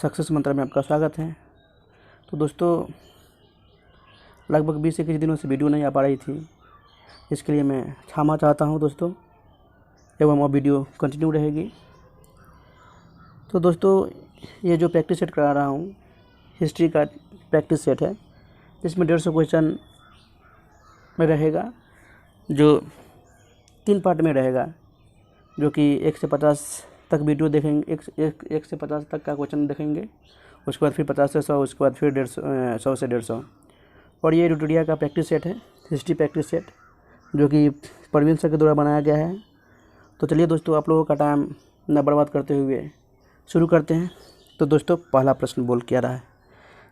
Success मंत्र में आपका स्वागत है। तो दोस्तों, लगभग 20-21 दिनों से वीडियो नहीं आ पा रही थी, इसके लिए मैं क्षमा चाहता हूं दोस्तों, एवं अब वीडियो कंटिन्यू रहेगी। तो दोस्तों, ये जो प्रैक्टिस सेट करा रहा हूं, हिस्ट्री का प्रैक्टिस सेट है, जिसमें 150 क्वेश्चन में रहेगा, जो 3 पार्ट में रहेगा, जो कि 1 से 50 तक वीडियो देखेंगे। एक से 50 तक का क्वेश्चन देखेंगे, उसके बाद फिर 50 से 100, उसके बाद फिर 100 से 150। और ये ट्यूटोरियल का प्रैक्टिस सेट है, हिस्ट्री प्रैक्टिस सेट, जो कि प्रवीण सर के द्वारा बनाया गया है। तो चलिए दोस्तों, आप लोगों का टाइम न बर्बाद करते हुए शुरू करते हैं। तो दोस्तों, पहला प्रश्न बोल क्या रहा है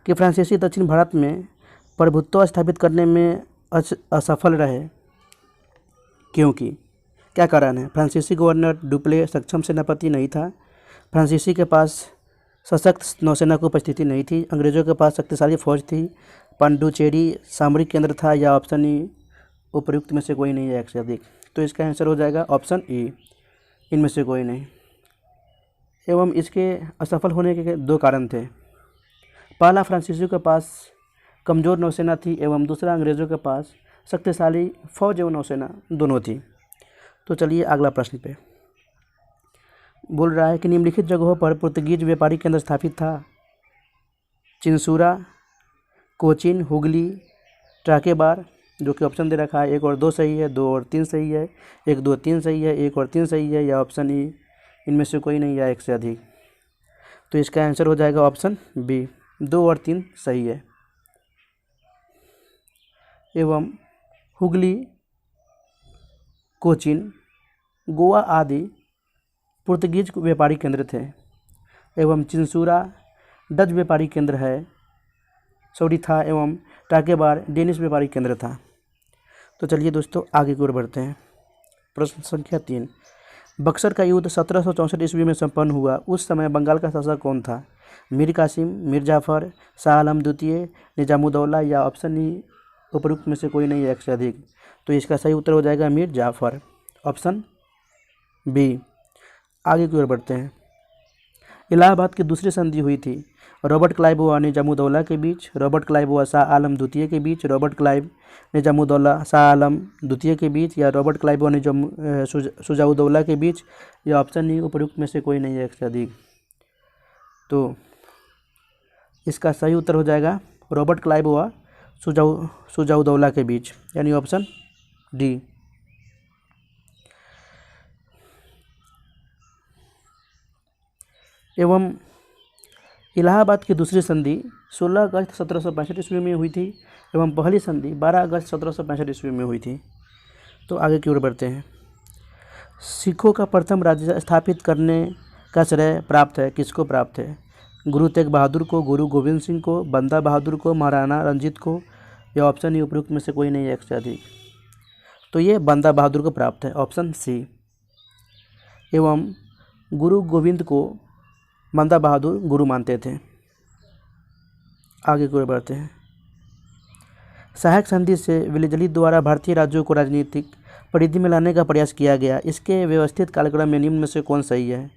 कि फ्रांसीसी दक्षिण भारत में प्रभुत्व स्थापित करने में असफल रहे, क्योंकि क्या कारण है? फ्रांसीसी गवर्नर डुप्ले सक्षम सेनापति नहीं था, फ्रांसीसी के पास सशक्त नौसेना की उपस्थिति नहीं थी, अंग्रेज़ों के पास शक्तिशाली फौज थी, पांडुचेरी सामरिक केंद्र था, या ऑप्शन ई उपयुक्त में से कोई नहीं है, एक से अधिक। तो इसका आंसर हो जाएगा ऑप्शन ई, इनमें से कोई नहीं। एवं इसके असफल होने के 2 कारण थे। पहला, फ्रांसीसियों के पास कमज़ोर नौसेना थी, एवं दूसरा, अंग्रेज़ों के पास शक्तिशाली फौज एवं नौसेना दोनों थी। तो चलिए अगला प्रश्न पे बोल रहा है कि निम्नलिखित जगहों पर पुर्तगीज व्यापारी केंद्र स्थापित था: चिंसूरा, कोचीन, हुगली, ट्राकेबार, जो कि ऑप्शन दे रखा है 1 और 2 सही है, 2 और 3 सही है, 1, 2, 3 सही है, 1 और 3 सही है, या ऑप्शन ई इनमें से कोई नहीं, या 1 से अधिक। तो इसका आंसर हो जाएगा ऑप्शन बी, 2 और 3 सही है। एवं हुगली, कोचीन, गोवा आदि पुर्तगीज व्यापारी केंद्र थे, एवं चिंसूरा डच व्यापारी केंद्र था, एवं ट्राकेबार डेनिश व्यापारी केंद्र था। तो चलिए दोस्तों, आगे की ओर बढ़ते हैं। प्रश्न संख्या 3, बक्सर का युद्ध 1764 ईस्वी में संपन्न हुआ, उस समय बंगाल का शासक कौन था? मीर कासिम, मीर जाफ़र, शाह आलम द्वितीय, निजामुद्दौला, या ऑप्शन ई उपयुक्त में से कोई नहीं है, 1 से अधिक। तो इसका सही उत्तर हो जाएगा मीर जाफ़र, ऑप्शन बी। आगे की ओर बढ़ते हैं। इलाहाबाद की दूसरी संधि हुई थी रॉबर्ट क्लाइव व निजामुद्दौला के बीच, रॉबर्ट क्लाइव व शाह आलम द्वितीय के बीच, रॉबर्ट क्लाइव निजामुद्दौला शाह आलम द्वितीय के बीच, या रॉबर्ट क्लाइव व शुजाउद्दौला के बीच, या ऑप्शन ई उपयुक्त में से कोई नहीं है, 1 से अधिक। तो इसका सही उत्तर हो जाएगा रॉबर्ट क्लाइव व शुजाउद्दौला के बीच, यानी ऑप्शन डी। एवं इलाहाबाद की दूसरी संधि 16 अगस्त 1765 ईस्वी में हुई थी, एवं पहली संधि 12 अगस्त 1765 ईस्वी में हुई थी। तो आगे की ओर बढ़ते हैं। सिखों का प्रथम राज्य स्थापित करने का श्रेय प्राप्त है, किसको प्राप्त है? गुरु तेग बहादुर को, गुरु गोविंद सिंह को, बंदा बहादुर को, महाराणा रंजीत को, या ऑप्शन ई उपयुक्त में से कोई नहीं है, 1 से अधिक। तो ये बंदा बहादुर को प्राप्त है, ऑप्शन सी। एवं गुरु गोविंद को बंदा बहादुर गुरु मानते थे। आगे की ओर बढ़ते हैं। सहायक संधि से विलियम द्वारा भारतीय राज्यों को राजनीतिक परिधि में लाने का प्रयास किया गया, इसके व्यवस्थित कालक्रम में निम्न में से कौन सही है?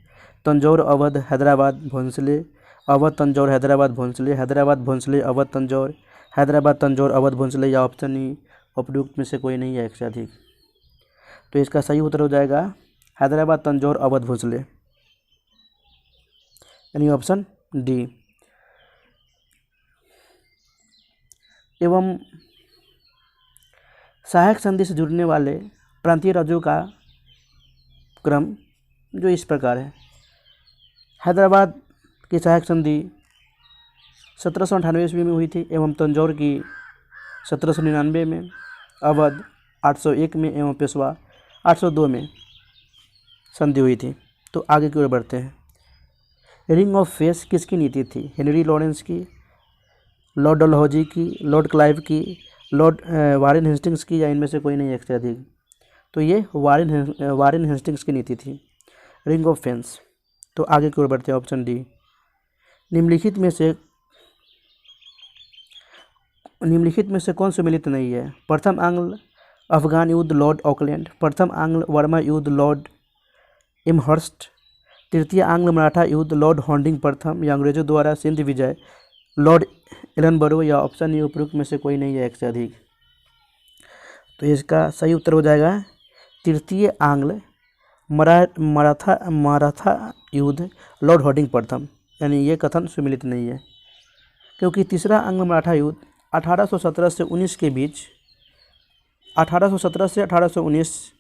तंजौर, अवध, हैदराबाद, भोंसले, अवध, तंजौर, हैदराबाद, भोंसले, हैदराबाद, भोंसले, अवध, तंजौर, हैदराबाद, तंजौर, अवध, भोंसले, या ऑप्शन ई उपयुक्त में से कोई नहीं है, 1 से अधिक। तो इसका सही उत्तर हो जाएगा हैदराबाद, तंजौर, अवध, भोंसले, यानी ऑप्शन डी। एवं सहायक संधि से जुड़ने वाले प्रांतीय राज्यों का क्रम जो इस प्रकार है: हैदराबाद की सहायक संधि 1798 ईस्वी में हुई थी, एवं तंजौर की 1799 में, अवध 801 में, एवं पेशवा 802 में संधि हुई थी। तो आगे की ओर बढ़ते हैं। रिंग ऑफ फेस किसकी नीति थी? हेनरी लॉरेंस की, लॉर्ड डलहौजी की, लॉर्ड क्लाइव की, लॉर्ड वारेन हेस्टिंग्स की, या इनमें से कोई नहीं, 1 से अधिक। तो ये वारेन हेस्टिंग्स की नीति थी, रिंग ऑफ फेंस। तो आगे की ओर बढ़ते हैं, ऑप्शन डी। निम्नलिखित में से कौन सम्मिलित नहीं है? प्रथम आंग्ल अफगान युद्ध लॉर्ड ऑकलैंड, प्रथम आंग्ल वर्मा युद्ध लॉर्ड एमहर्स्ट, तृतीय आंग्ल मराठा युद्ध लॉर्ड हॉन्डिंग प्रथम या अंग्रेजों द्वारा सिंध विजय लॉर्ड एलनबरो या ऑप्शन ए उपयुक्त में से कोई नहीं है एक से अधिक। तो इसका सही उत्तर हो जाएगा तृतीय आंग्ल मराठा युद्ध लॉर्ड हॉन्डिंग प्रथम, यानी ये कथन सुमिलित नहीं है, क्योंकि तीसरा आंग्ल मराठा युद्ध 1817 से 19 के बीच 1817 से 1819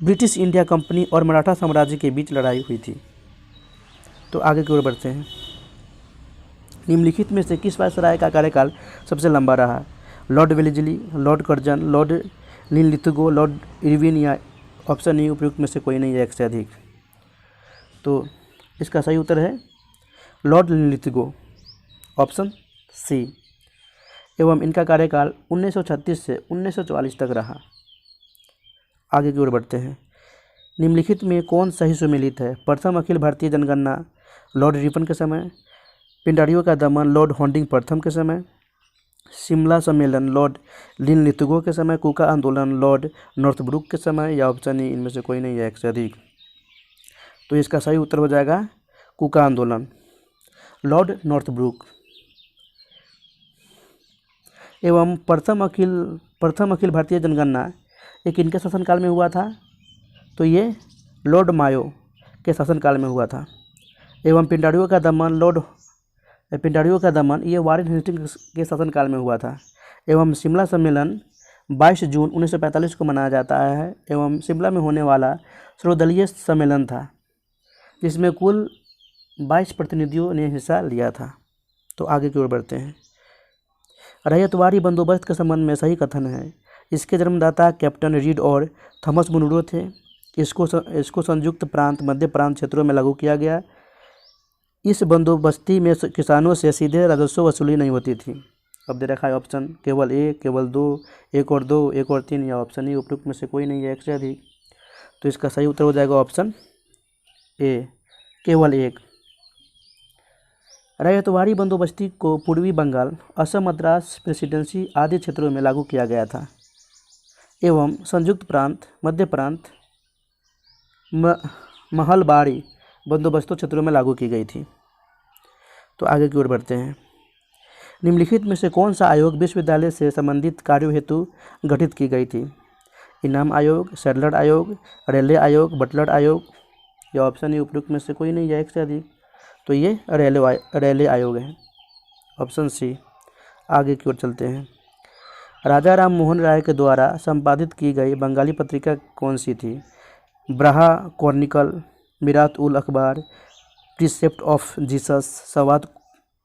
ब्रिटिश इंडिया कंपनी और मराठा साम्राज्य के बीच लड़ाई हुई थी। तो आगे की ओर बढ़ते हैं। निम्नलिखित में से किस वायसराय का कार्यकाल सबसे लंबा रहा? Lord Wellesley, Lord Curzon, Lord Linlithgow, Lord Irwin या ऑप्शन ए उपयुक्त में से कोई नहीं है एक से अधिक। तो इसका सही उत्तर है लॉर्ड लिनलिथगो, ऑप्शन सी। एवं इनका कार्यकाल 1936 से 1944 तक रहा। आगे की ओर बढ़ते हैं। निम्नलिखित में कौन सही सुमेलित है? प्रथम अखिल भारतीय जनगणना लॉर्ड रिपन के समय, पिंडारियों का दमन लॉर्ड हॉन्डिंग प्रथम के समय, शिमला सम्मेलन लॉर्ड लिनलिथगो के समय, कूका आंदोलन लॉर्ड नॉर्थब्रुक के समय या ऑप्शन ए इनमें से कोई नहीं है एक से अधिक। तो इसका सही उत्तर हो जाएगा कूका आंदोलन लॉर्ड नॉर्थब्रुक। एवं प्रथम अखिल भारतीय जनगणना ये किनके शासनकाल में हुआ था? तो ये लॉर्ड मायो के शासनकाल में हुआ था। एवं पिंडारियों का दमन ये वारेन हेस्टिंग्स के शासनकाल में हुआ था। एवं शिमला सम्मेलन 22 जून 1945 को मनाया जाता है। एवं शिमला में होने वाला सर्वदलीय सम्मेलन था जिसमें कुल 22 प्रतिनिधियों ने हिस्सा लिया था। तो आगे की ओर बढ़ते हैं। रैयतवाड़ी बंदोबस्त के संबंध में सही कथन है। इसके जन्मदाता कैप्टन रीड और थॉमस मुनरो थे। इसको संयुक्त प्रांत मध्य प्रांत क्षेत्रों में लागू किया गया। इस बंदोबस्ती में किसानों से सीधे राजस्व वसूली नहीं होती थी। अब दे रखा है ऑप्शन केवल एक, केवल दो, एक और दो, एक और तीन या ऑप्शन ए उपयुक्त में से कोई नहीं है एक से अधिक। तो इसका सही उत्तर हो जाएगा ऑप्शन ए, केवल एक। रैयतवाड़ी बंदोबस्ती को पूर्वी बंगाल, असम, मद्रास प्रेसिडेंसी आदि क्षेत्रों में लागू किया गया था। एवं संयुक्त प्रांत, मध्य प्रांत, महलबाड़ी बंदोबस्तों क्षेत्रों में लागू की गई थी। तो आगे की ओर बढ़ते हैं। निम्नलिखित में से कौन सा आयोग विश्वविद्यालय से संबंधित कार्यों हेतु गठित की गई थी? इनाम आयोग, सैडलर आयोग, रेलवे आयोग, बटलर आयोग या ऑप्शन ए उपयुक्त में से कोई नहीं है एक से अधिक। तो ये रेलवे आयोग है, ऑप्शन सी। आगे की ओर चलते हैं। राजा राम मोहन राय के द्वारा संपादित की गई बंगाली पत्रिका कौन सी थी? ब्राहा क्रॉनिकल, मिरात उल अखबार, प्रीसेप्ट ऑफ जीसस, संवाद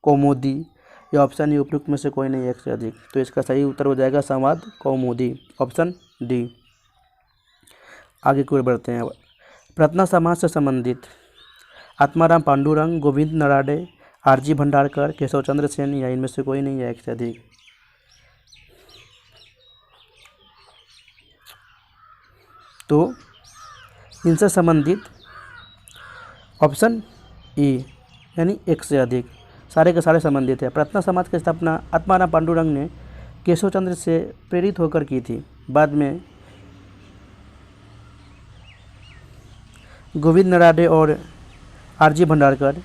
कौमुदी या ऑप्शन ए उपयुक्त में से कोई नहीं एक से अधिक। तो इसका सही उत्तर हो जाएगा संवाद कौमुदी, ऑप्शन डी। आगे की ओर बढ़ते हैं। प्रार्थना समाज से संबंधित आत्माराम पांडुरंग, गोविंद नराडे, आरजी भंडारकर, केशव चंद्र सेन या इनमें से कोई नहीं है एक से अधिक। तो इनसे संबंधित ऑप्शन ई, यानी एक से अधिक, सारे के सारे संबंधित है। प्रार्थना समाज की स्थापना आत्माराम पांडुरंग ने केशव चंद्र से प्रेरित होकर की थी। बाद में गोविंद नराडे और आरजी भंडारकर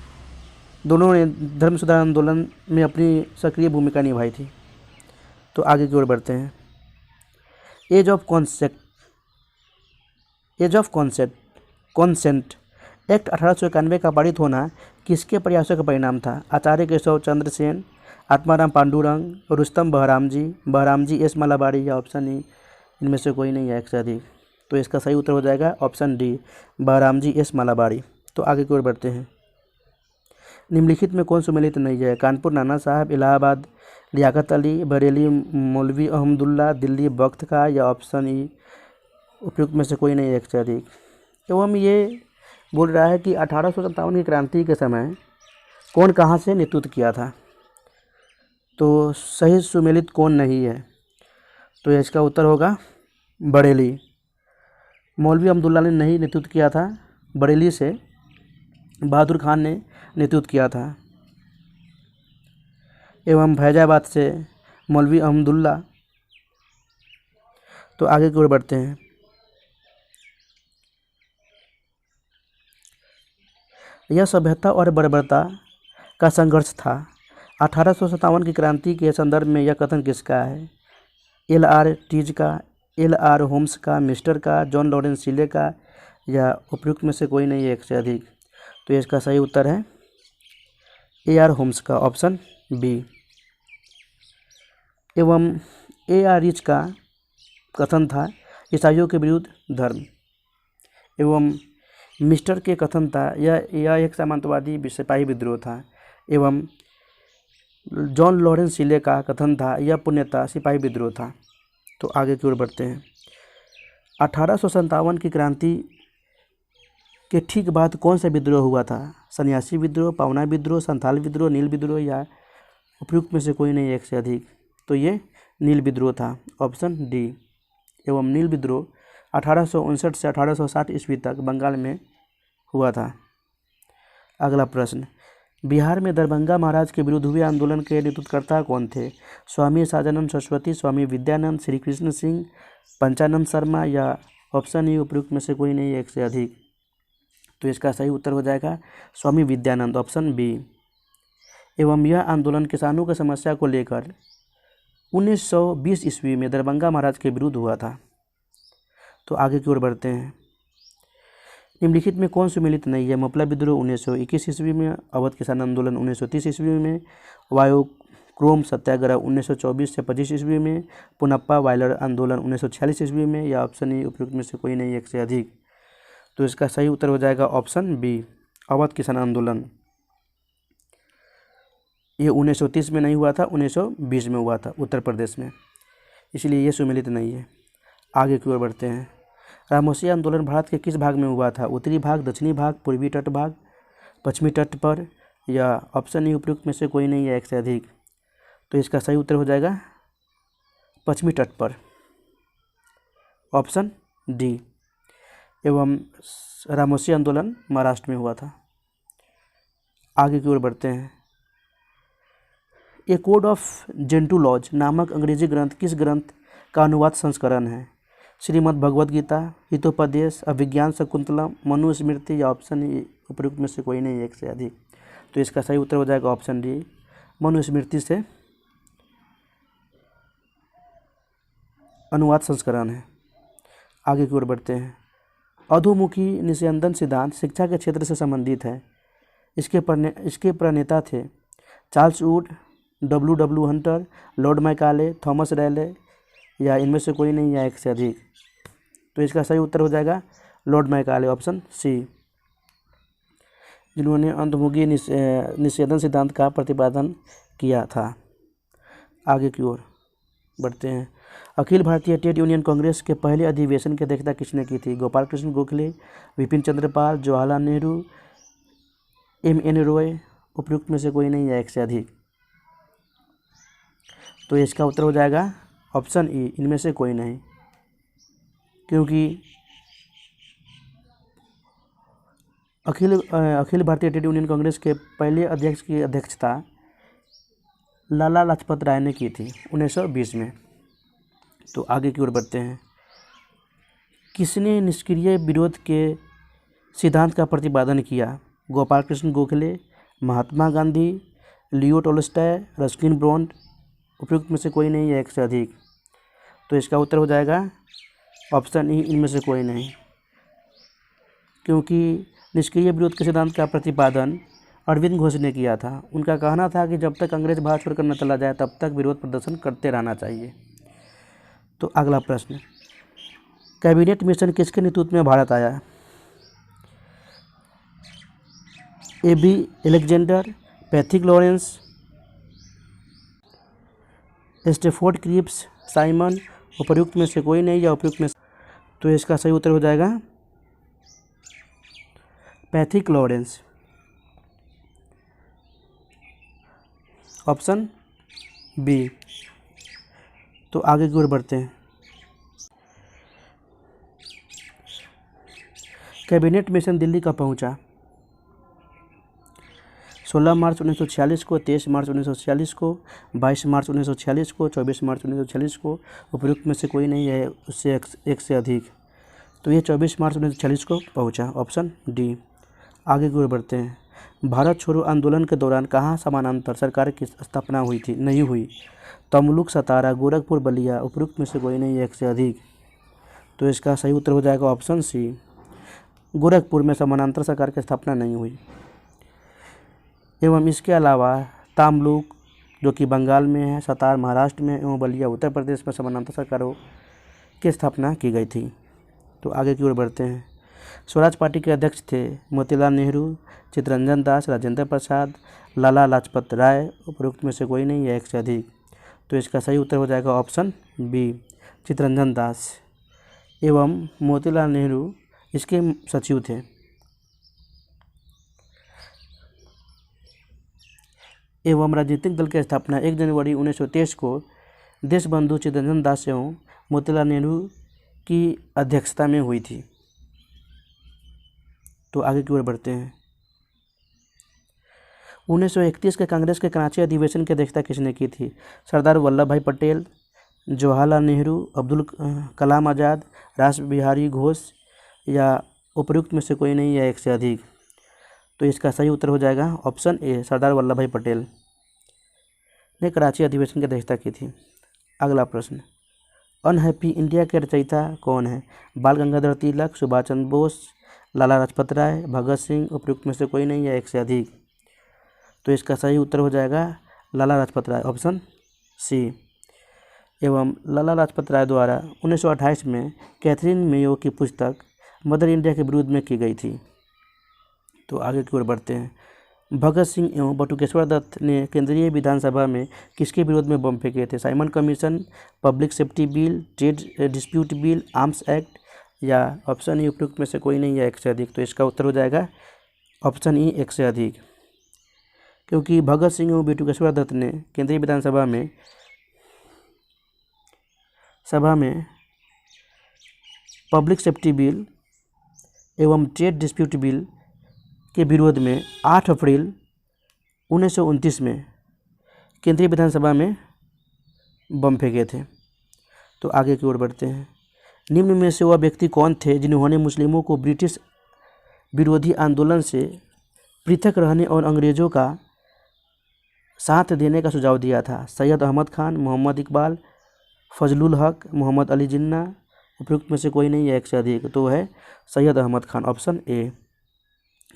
दोनों ने धर्म सुधार आंदोलन में अपनी सक्रिय भूमिका निभाई थी। तो आगे की ओर बढ़ते हैं। एज ऑफ कॉन्सेंट एक्ट 1891 का पारित होना किसके प्रयासों का परिणाम था? आचार्य केशव चंद्र सेन, आत्माराम पांडुरंग, रुस्तम बहरामजी एस मलाबारी या ऑप्शन ई इनमें से कोई नहीं है एक से अधिक। तो इसका सही उत्तर हो जाएगा ऑप्शन डी, बहरामजी एस मलाबारी। तो आगे की ओर बढ़ते हैं। निम्नलिखित में कौन सुमेलित नहीं है? कानपुर नाना साहब, इलाहाबाद लियाकत अली, बरेली मौलवी अहमदुल्ला, दिल्ली बख्त का या ऑप्शन ई उपयुक्त में से कोई नहीं एक से अधिक। एवं ये बोल रहा है कि 1857 की क्रांति के समय कौन कहाँ से नेतृत्व किया था। तो सही सुमेलित कौन नहीं है? तो इसका उत्तर होगा बरेली। मौलवी अहमदुल्ला ने नहीं नेतृत्व किया था, बरेली से बहादुर खान ने नेतृत्व किया था। एवं फैजाबाद से मौलवी अहमदुल्ला। तो आगे की ओर बढ़ते हैं। यह सभ्यता और बर्बरता का संघर्ष था। 1857 की क्रांति के संदर्भ में यह कथन किसका है? L.R. टीज का, L.R. होम्स का, मिस्टर का, जॉन लॉरेंस सीले का, या उपयुक्त में से कोई नहीं है एक से अधिक? तो इसका सही उत्तर है A.R. होम्स का, ऑप्शन बी। एवं A.R. रिच का कथन था ईसाइयों के विरुद्ध धर्म। एवं मिस्टर के कथन था यह एक सामंतवादी सिपाही विद्रोह था। एवं जॉन लॉरेंस सीले का कथन था यह पुण्यता सिपाही विद्रोह था। तो आगे की ओर बढ़ते हैं। 1857 की क्रांति के ठीक बाद कौन सा विद्रोह हुआ था? सन्यासी विद्रोह, पावना विद्रोह, संथाल विद्रोह, नील विद्रोह, या उपयुक्त में से कोई नहीं एक से अधिक? तो ये नील विद्रोह था, ऑप्शन डी। एवं नील विद्रोह 1859 से 1860 ईस्वी तक बंगाल में हुआ था। अगला प्रश्न, बिहार में दरभंगा महाराज के विरुद्ध हुए आंदोलन के नेतृत्वकर्ता कौन थे? स्वामी साजानंद सरस्वती, स्वामी विद्यानंद, श्री कृष्ण सिंह, पंचानंद शर्मा, या ऑप्शन ई उपयुक्त में से कोई नहीं एक से अधिक? तो इसका सही उत्तर हो जाएगा स्वामी विद्यानंद, ऑप्शन बी। एवं यह आंदोलन किसानों की समस्या को लेकर 1920 ईस्वी में दरभंगा महाराज के विरुद्ध हुआ था। तो आगे की ओर बढ़ते हैं। निम्नलिखित में कौन सुमेलित नहीं है? मपला विद्रोह 1921 ईस्वी में, अवध किसान आंदोलन 1930 ईस्वी में, वायोक्रोम सत्याग्रह 1924 से 25 ईस्वी में, पुनप्पा वायलर आंदोलन 1946 ईस्वी में, या ऑप्शन ई उपयुक्त में से कोई नहीं एक से अधिक? तो इसका सही उत्तर हो जाएगा ऑप्शन बी, अवध किसान आंदोलन। ये 1930 में नहीं हुआ था, 1920 में हुआ था उत्तर प्रदेश में, इसलिए ये सुमेलित नहीं है। आगे की ओर बढ़ते हैं। रामोसी आंदोलन भारत के किस भाग में हुआ था? उत्तरी भाग, दक्षिणी भाग, पूर्वी तट भाग, पश्चिमी तट पर, या ऑप्शन ई उपयुक्त में से कोई नहीं है एक से अधिक? तो इसका सही उत्तर हो जाएगा पश्चिमी तट पर, ऑप्शन डी। एवं रामोसी आंदोलन महाराष्ट्र में हुआ था। आगे की ओर बढ़ते हैं। ए कोड ऑफ जेंटू लॉज नामक अंग्रेजी ग्रंथ किस ग्रंथ का अनुवाद संस्करण है? श्रीमद् भगवद गीता, हितोपदेश, अभिज्ञान शकुंतलम, मनुस्मृति, या ऑप्शन ई उपयुक्त में से कोई नहीं एक से अधिक? तो इसका सही उत्तर हो जाएगा ऑप्शन डी, मनुस्मृति से अनुवाद संस्करण है। आगे की ओर बढ़ते हैं। अधोमुखी निस्यंदन सिद्धांत शिक्षा के क्षेत्र से संबंधित है। इसके प्रणेता थे Charles Wood, W. Hunter, Lord Macaulay, Thomas Raleigh, या इनमें से कोई नहीं या एक से अधिक? तो इसका सही उत्तर हो जाएगा लॉर्ड मैकाले, ऑप्शन सी, जिन्होंने अंतर्मुखी निषेधन सिद्धांत का प्रतिपादन किया था। आगे की ओर बढ़ते हैं। अखिल भारतीय ट्रेड यूनियन कांग्रेस के पहले अधिवेशन की अध्यक्षता किसने की थी? गोपाल कृष्ण गोखले, विपिन चंद्र पाल, जवाहरलाल नेहरू, M.N. रॉय, उपयुक्त में से कोई नहीं है एक से अधिक? तो इसका उत्तर हो जाएगा ऑप्शन ई, इनमें से कोई नहीं, क्योंकि अखिल भारतीय ट्रेड यूनियन कांग्रेस के पहले अध्यक्ष की अध्यक्षता लाला लाजपत राय ने की थी 1920 में। तो आगे की ओर बढ़ते हैं। किसने निष्क्रिय विरोध के सिद्धांत का प्रतिपादन किया? Gopal Krishna Gokhale, Mahatma Gandhi, Leo Tolstoy, Ruskin Bond, उपयुक्त में से कोई नहीं है एक से अधिक? तो इसका उत्तर हो जाएगा ऑप्शन ई, इनमें से कोई नहीं, क्योंकि निष्क्रिय विरोध के सिद्धांत का प्रतिपादन अरविंद घोष ने किया था। उनका कहना था कि जब तक अंग्रेज भारत छोड़कर न चला जाए तब तक विरोध प्रदर्शन करते रहना चाहिए। तो अगला प्रश्न, कैबिनेट मिशन किसके नेतृत्व में भारत आया? A.B. Alexander, Pethick Lawrence, Stafford Cripps, Simon, उपयुक्त में से कोई नहीं, या उपयुक्त में? तो इसका सही उत्तर हो जाएगा पैथिक लॉरेंस, ऑप्शन बी। तो आगे की ओर बढ़ते हैं। कैबिनेट मिशन दिल्ली कब पहुंचा? 16 मार्च 1946 को, 23 मार्च 1946 को, 22 मार्च 1946 को, 24 मार्च 1946 को, उपयुक्त में से कोई नहीं है उससे एक से अधिक? तो ये 24 मार्च 1946 को पहुंचा, ऑप्शन डी। आगे की ओर बढ़ते हैं। भारत छोड़ो आंदोलन के दौरान कहाँ समानांतर सरकार की स्थापना हुई थी, नहीं हुई? तमलुक, सतारा, गोरखपुर, बलिया, उपयुक्त में से कोई नहीं, एक से अधिक। तो इसका सही उत्तर हो जाएगा ऑप्शन सी, गोरखपुर में समानांतर सरकार की स्थापना नहीं हुई। एवं इसके अलावा तमलुक जो कि बंगाल में है, सतार महाराष्ट्र में एवं बलिया उत्तर प्रदेश में समानांतर सरकारों की स्थापना की गई थी। तो आगे की ओर बढ़ते हैं। स्वराज पार्टी के अध्यक्ष थे मोतीलाल नेहरू, चित्तरंजन दास, राजेंद्र प्रसाद, लाला लाजपत राय, उपरोक्त में से कोई नहीं या एक से अधिक। तो इसका सही उत्तर हो जाएगा ऑप्शन बी, चित्तरंजन दास। एवं मोतीलाल नेहरू इसके सचिव थे। एवं राजनीतिक दल की स्थापना 1 जनवरी 1923 को देशबंधु चित्तरंजन दास एवं मोतीलाल नेहरू की अध्यक्षता में हुई थी। तो आगे की ओर बढ़ते हैं। 1931 के कांग्रेस के कराची अधिवेशन की अध्यक्षता किसने की थी? सरदार वल्लभ भाई पटेल, जवाहरलाल नेहरू, अब्दुल कलाम आज़ाद, रास बिहारी घोष या उपयुक्त में से कोई नहीं या एक से अधिक। तो इसका सही उत्तर हो जाएगा ऑप्शन ए, सरदार वल्लभ भाई पटेल ने कराची अधिवेशन की अध्यक्षता की थी। अगला प्रश्न, अनहैप्पी इंडिया के रचयिता कौन है? बाल गंगाधर तिलक, सुभाष चंद्र बोस, लाला लाजपत राय, भगत सिंह, उपयुक्त में से कोई नहीं या एक से अधिक। तो इसका सही उत्तर हो जाएगा लाला लाजपत राय, ऑप्शन सी। एवं लाला लाजपत राय द्वारा 1928 में कैथरीन मेयो की पुस्तक मदर इंडिया के विरोध में की गई थी। तो आगे की ओर बढ़ते हैं। भगत सिंह एवं बटुकेश्वर दत्त ने केंद्रीय विधानसभा में किसके विरोध में बम फेंके थे? Simon commission, public safety bill, trade dispute bill, arms act या ऑप्शन ई, उपयुक्त में से कोई नहीं या एक से अधिक। तो इसका उत्तर हो जाएगा ऑप्शन ई, एक से अधिक, क्योंकि भगत सिंह एवं बटुकेश्वर दत्त ने केंद्रीय विधानसभा में पब्लिक सेफ्टी बिल एवं ट्रेड डिस्प्यूट बिल के विरोध में 8 अप्रैल 1929 में केंद्रीय विधानसभा में बम फेंके थे। तो आगे की ओर बढ़ते हैं। निम्न में से वह व्यक्ति कौन थे जिन्होंने मुस्लिमों को ब्रिटिश विरोधी आंदोलन से पृथक रहने और अंग्रेज़ों का साथ देने का सुझाव दिया था? सैयद अहमद खान, मोहम्मद इकबाल, फजलुल हक, मोहम्मद अली जिन्ना, उपयुक्त में से कोई नहीं या एक से अधिक। तो है सैयद अहमद खान, ऑप्शन ए।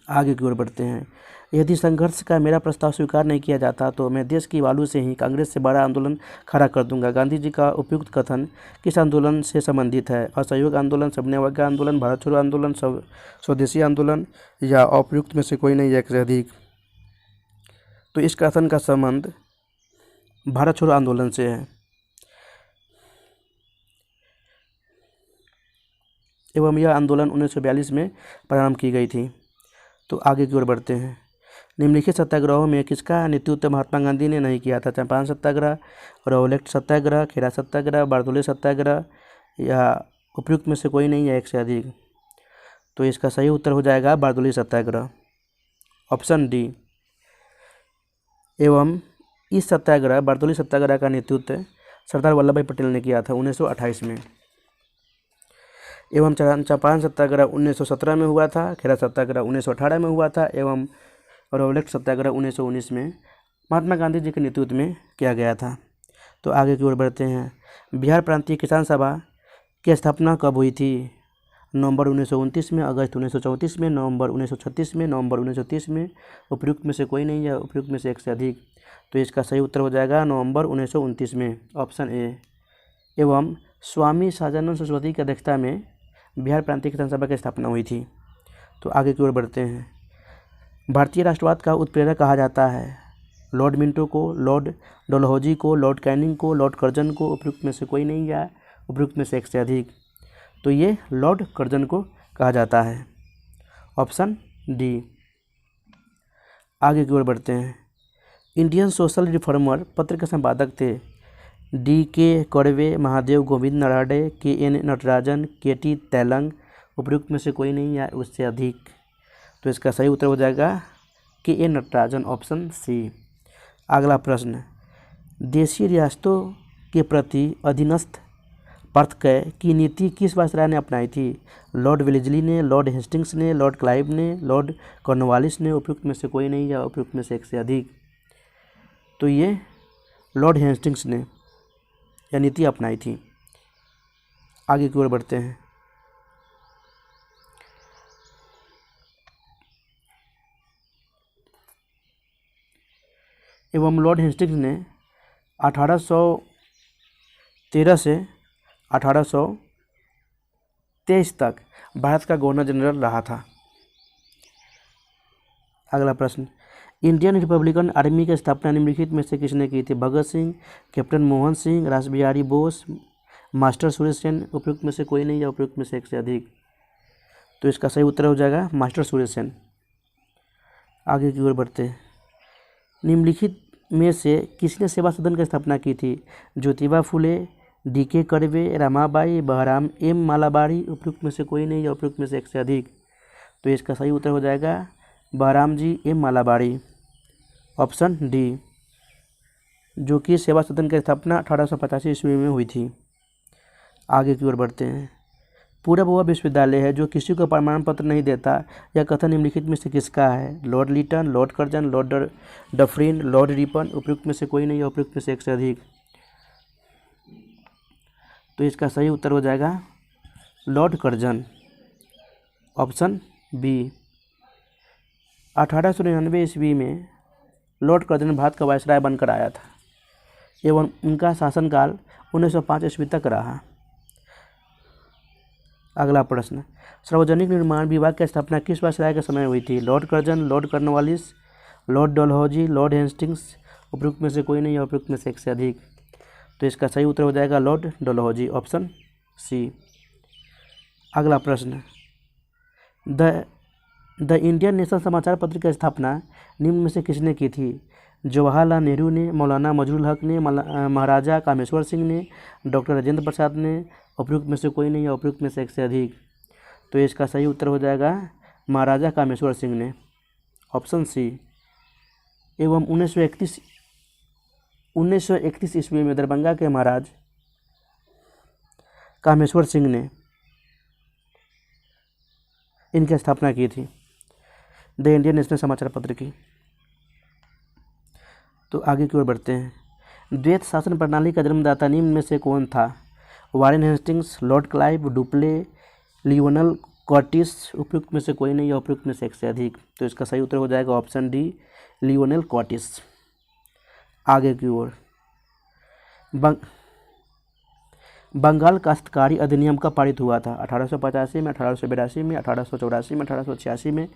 आगे की ओर बढ़ते हैं। यदि संघर्ष का मेरा प्रस्ताव स्वीकार नहीं किया जाता तो मैं देश की बालू से ही कांग्रेस से बड़ा आंदोलन खड़ा कर दूंगा। गांधी जी का उपयुक्त कथन किस आंदोलन से संबंधित है? असहयोग आंदोलन, सबने आज्ञा आंदोलन, भारत छोड़ो आंदोलन, स्वदेशी आंदोलन या उपयुक्त में से कोई नहीं या एक से अधिक। तो इस कथन का संबंध भारत छोड़ो आंदोलन से है। एवं यह आंदोलन 1942 में प्रारंभ की गई थी। तो आगे की ओर बढ़ते हैं। निम्नलिखित सत्याग्रहों में किसका नेतृत्व महात्मा गांधी ने नहीं किया था? चंपारण सत्याग्रह, रॉलेट सत्याग्रह, खेड़ा सत्याग्रह, बारदोली सत्याग्रह या उपयुक्त में से कोई नहीं या एक से अधिक। तो इसका सही उत्तर हो जाएगा बारदोली सत्याग्रह, ऑप्शन डी। एवं इस सत्याग्रह बारदोली सत्याग्रह का नेतृत्व सरदार वल्लभ भाई पटेल ने किया था 1928 में। एवं चंपारण सत्याग्रह 1917 में हुआ था, खेड़ा सत्याग्रह 1918 में हुआ था एवं रॉलेट सत्याग्रह 1919 में महात्मा गांधी जी के नेतृत्व में किया गया था। तो आगे की ओर बढ़ते हैं। बिहार प्रांतीय किसान सभा की स्थापना कब हुई थी? नवंबर 1929 में, अगस्त 1934 में, नवंबर 1936 में, नवंबर 1930 में, उपयुक्त में से कोई नहीं या उपयुक्त में से एक से अधिक। तो इसका सही उत्तर हो जाएगा नवंबर 1929 में, ऑप्शन ए। एवं स्वामी सहजानंद सरस्वती की अध्यक्षता में बिहार प्रांतीय किसान सभा की स्थापना हुई थी। तो आगे की ओर बढ़ते हैं। भारतीय राष्ट्रवाद का उत्प्रेरक कहा जाता है? लॉर्ड मिंटो को, लॉर्ड डलहौजी को, लॉर्ड कैनिंग को, लॉर्ड कर्जन को, उपयुक्त में से कोई नहीं या उपयुक्त में से एक से अधिक। तो ये लॉर्ड कर्जन को कहा जाता है, ऑप्शन डी। आगे की ओर बढ़ते हैं। इंडियन सोशल रिफॉर्मर पत्र के संपादक थे डी.के. कर्वे, महादेव गोविंद नराडे, के.एन. नटराजन, के.टी. तैलंग, उपयुक्त में से कोई नहीं या उससे अधिक। तो इसका सही उत्तर हो जाएगा के.एन. Natarajan, option C. अगला प्रश्न, देशी रियासतों के प्रति अधीनस्थ पर्थकय की नीति किस वायसराय ने अपनाई थी? लॉर्ड वेलेस्ली ने, लॉर्ड हेस्टिंग्स ने, लॉर्ड क्लाइव ने, लॉर्ड कॉर्नवालिस ने, उपयुक्त में से कोई नहीं या उपयुक्त में से एक से अधिक? तो ये लॉर्ड हेस्टिंग्स ने यह नीति अपनाई थी। आगे की ओर बढ़ते हैं। एवं लॉर्ड हेस्टिंग्स ने 1813 से 1823 तक भारत का गवर्नर जनरल रहा था। अगला प्रश्न, इंडियन रिपब्लिकन आर्मी की स्थापना निम्नलिखित में से किसने की थी? भगत सिंह, कैप्टन मोहन सिंह, रासबिहारी बोस, मास्टर सूर्यसेन, उपयुक्त में से कोई नहीं या उपयुक्त में से एक से अधिक? तो इसका सही उत्तर हो जाएगा मास्टर सूर्यसेन। आगे की ओर बढ़ते हैं। निम्नलिखित में से किसने सेवा सदन की स्थापना की थी? ज्योतिबा फुले, डी.के. कर्वे, रमाबाई, बहराम एम मालाबारी, उपयुक्त में से कोई नहीं या उपयुक्त में से एक से अधिक? तो इसका सही उत्तर हो जाएगा Behram ji M Malabari, option D, जो कि सेवा सदन की स्थापना 1885 ईस्वी में हुई थी। आगे की ओर बढ़ते हैं। पूरब वह विश्वविद्यालय है जो किसी को प्रमाण पत्र नहीं देता, यह कथन निम्नलिखित में से किसका है? Lord Lytton, Lord Curzon, Lord Dufferin, Lord Ripon, उपयुक्त में से कोई नहीं या उपयुक्त में से एक से अधिक? तो इसका सही उत्तर हो जाएगा लॉर्ड कर्जन, ऑप्शन बी। 1899 ईस्वी में लॉर्ड कर्जन भारत का वायसराय बनकर आया था एवं उनका शासनकाल 1905 ईस्वी तक रहा। अगला प्रश्न, सार्वजनिक निर्माण विभाग की स्थापना किस वायसराय के समय हुई थी? Lord Curzon, Lord Cornwallis, Lord Dalhousie, Lord Hastings, उपयुक्त में से कोई नहीं या उपयुक्त में से एक से अधिक? तो इसका सही उत्तर हो जाएगा लॉर्ड डलहौजी, ऑप्शन सी। अगला प्रश्न, द इंडियन नेशनल समाचार पत्र की स्थापना निम्न में से किसने की थी? जवाहरलाल नेहरू ने, मौलाना मजरूल हक ने, महाराजा कामेश्वर सिंह ने, डॉक्टर राजेंद्र प्रसाद ने, उपयुक्त में से कोई नहीं या उपयुक्त में से एक से अधिक? तो इसका सही उत्तर हो जाएगा महाराजा कामेश्वर सिंह ने, ऑप्शन सी। एवं 1931 ईस्वी में दरभंगा के महाराज कामेश्वर सिंह ने इनकी स्थापना की थी, द इंडियन नेशनल समाचार पत्र की। तो आगे की ओर बढ़ते हैं। द्वैत शासन प्रणाली का जन्मदाता निम्न में से कौन था? Warren Hastings, Lord Clive, Dupleix, Lionel Curtis, उपयुक्त में से कोई नहीं या उपयुक्त में से एक से अधिक? तो इसका सही उत्तर हो जाएगा ऑप्शन डी, लियोनल कॉर्टिस। आगे की ओर, बंगाल काश्तकारी अधिनियम कब पारित हुआ था? 1885 में, 1882 में, 1884 में, 1886 में,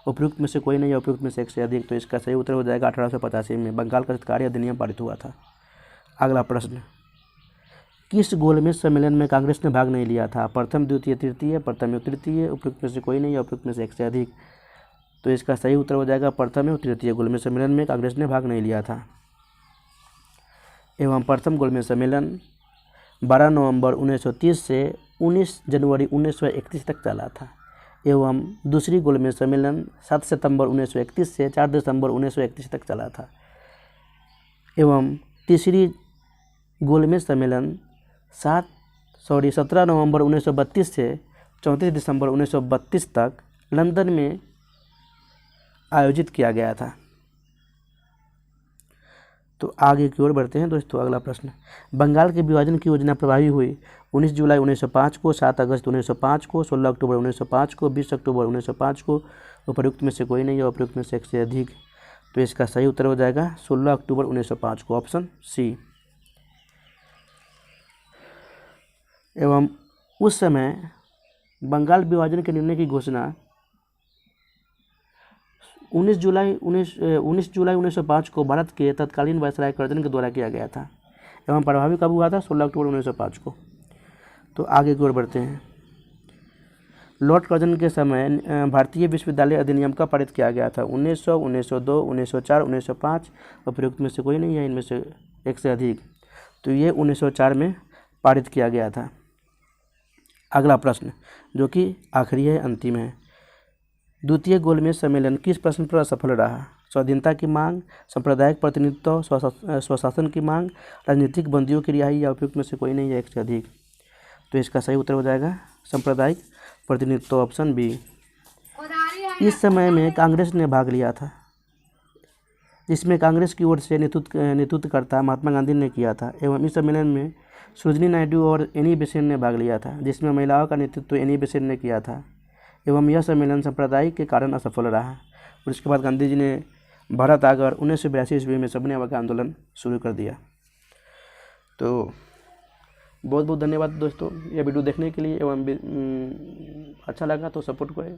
उपयुक्त में से कोई नहीं या उपयुक्त में से एक से अधिक? तो इसका सही उत्तर हो जाएगा 1885 में बंगाल काश्तकारी अधिनियम पारित हुआ था। अगला प्रश्न, किस गोलमेज सम्मेलन में कांग्रेस ने भाग नहीं लिया था? प्रथम, द्वितीय, तृतीय, प्रथम एवं तृतीय, उपयुक्त में से कोई नहीं या उपयुक्त में से एक से अधिक? तो इसका सही उत्तर हो जाएगा प्रथम एवं तृतीय गोलमेज सम्मेलन में कांग्रेस ने भाग नहीं लिया था। एवं प्रथम गोलमेज सम्मेलन 12 नवंबर 1930 से 19 जनवरी 1931 तक चला था एवं दूसरी गोलमेज सम्मेलन 7 सितंबर 1931 से 4 दिसंबर 1931 तक चला था एवं तीसरी गोलमेज सम्मेलन 17 नवंबर 1932 से 34 दिसंबर 1932 तक लंदन में आयोजित किया गया था। तो आगे की ओर बढ़ते हैं दोस्तों। अगला प्रश्न, बंगाल के विभाजन की योजना प्रभावी हुई 19 जुलाई 1905 को, 7 अगस्त 1905 को, 16 अक्टूबर 1905 को, 20 अक्टूबर 1905 को, उपयुक्त में से कोई नहीं या उपयुक्त में से एक से अधिक? तो इसका सही उत्तर हो जाएगा 16 अक्टूबर 1905 को, ऑप्शन सी। एवं उस समय बंगाल विभाजन के निर्णय की घोषणा 19 जुलाई 1905 को भारत के तत्कालीन वायसराय कर्जन के द्वारा किया गया था एवं प्रभावी कब हुआ था? 16 अक्टूबर 1905 को। तो आगे की ओर बढ़ते हैं। लॉर्ड कर्जन के समय भारतीय विश्वविद्यालय अधिनियम का पारित किया गया था? 1900, 1902, 1904, 1905, उपयुक्त में से कोई नहीं है इनमें से एक से अधिक? तो ये 1904 में पारित किया गया था। अगला प्रश्न जो कि आखिरी है, अंतिम है, द्वितीय गोलमेज सम्मेलन किस प्रश्न पर असफल रहा? स्वाधीनता की मांग, सांप्रदायिक प्रतिनिधित्व, स्वशासन की मांग, राजनीतिक बंदियों की रिहाई या उपयुक्त में से कोई नहीं है एक से अधिक? तो इसका सही उत्तर हो जाएगा सांप्रदायिक प्रतिनिधित्व, ऑप्शन बी। इस समय में कांग्रेस ने भाग लिया था, जिसमें कांग्रेस की ओर से नेतृत्वकर्ता महात्मा गांधी ने किया था, एवं इस सम्मेलन में सरोजिनी नायडू और एनी बेसेंट ने भाग लिया था, जिसमें महिलाओं का नेतृत्व एनी बेसेंट ने किया था, एवं यह सम्मेलन सांप्रदायिक के कारण असफल रहा। और इसके बाद गांधी जी ने भारत आकर 1982 ईस्वी में सविनय अवज्ञा आंदोलन शुरू कर दिया। तो बहुत बहुत धन्यवाद दोस्तों यह वीडियो देखने के लिए, एवं अच्छा लगा तो सपोर्ट करें।